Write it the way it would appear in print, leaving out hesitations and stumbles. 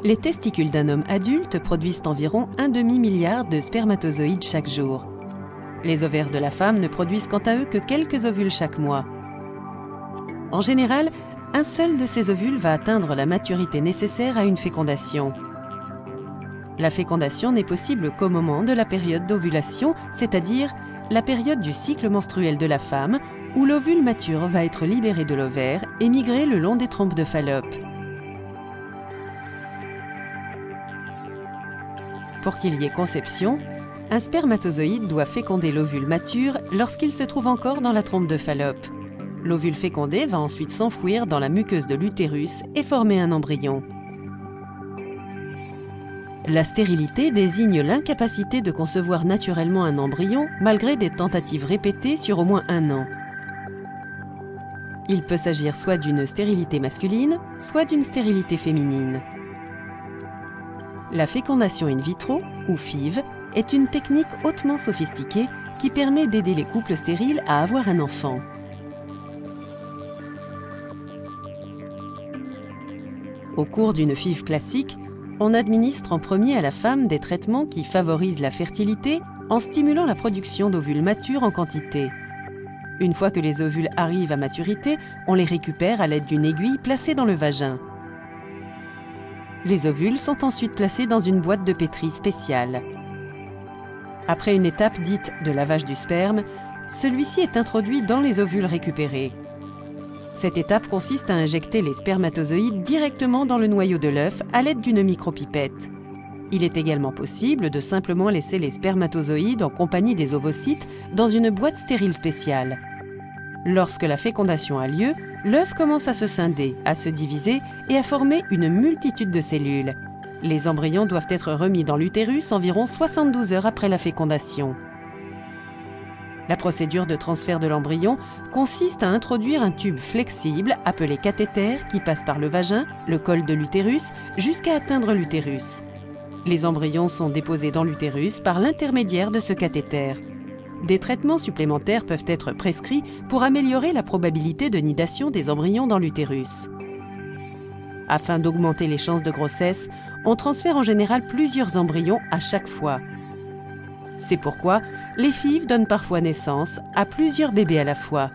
Les testicules d'un homme adulte produisent environ un demi-milliard de spermatozoïdes chaque jour. Les ovaires de la femme ne produisent quant à eux que quelques ovules chaque mois. En général, un seul de ces ovules va atteindre la maturité nécessaire à une fécondation. La fécondation n'est possible qu'au moment de la période d'ovulation, c'est-à-dire la période du cycle menstruel de la femme, où l'ovule mature va être libéré de l'ovaire et migrer le long des trompes de Fallope. Pour qu'il y ait conception, un spermatozoïde doit féconder l'ovule mature lorsqu'il se trouve encore dans la trompe de Fallope. L'ovule fécondé va ensuite s'enfouir dans la muqueuse de l'utérus et former un embryon. La stérilité désigne l'incapacité de concevoir naturellement un embryon malgré des tentatives répétées sur au moins 1 an. Il peut s'agir soit d'une stérilité masculine, soit d'une stérilité féminine. La fécondation in vitro, ou FIV, est une technique hautement sophistiquée qui permet d'aider les couples stériles à avoir un enfant. Au cours d'une FIV classique, on administre en premier à la femme des traitements qui favorisent la fertilité en stimulant la production d'ovules matures en quantité. Une fois que les ovules arrivent à maturité, on les récupère à l'aide d'une aiguille placée dans le vagin. Les ovules sont ensuite placés dans une boîte de pétri spéciale. Après une étape dite de lavage du sperme, celui-ci est introduit dans les ovules récupérés. Cette étape consiste à injecter les spermatozoïdes directement dans le noyau de l'œuf à l'aide d'une micropipette. Il est également possible de simplement laisser les spermatozoïdes en compagnie des ovocytes dans une boîte stérile spéciale. Lorsque la fécondation a lieu, l'œuf commence à se scinder, à se diviser et à former une multitude de cellules. Les embryons doivent être remis dans l'utérus environ 72 heures après la fécondation. La procédure de transfert de l'embryon consiste à introduire un tube flexible appelé cathéter qui passe par le vagin, le col de l'utérus, jusqu'à atteindre l'utérus. Les embryons sont déposés dans l'utérus par l'intermédiaire de ce cathéter. Des traitements supplémentaires peuvent être prescrits pour améliorer la probabilité de nidation des embryons dans l'utérus. Afin d'augmenter les chances de grossesse, on transfère en général plusieurs embryons à chaque fois. C'est pourquoi les FIV donnent parfois naissance à plusieurs bébés à la fois.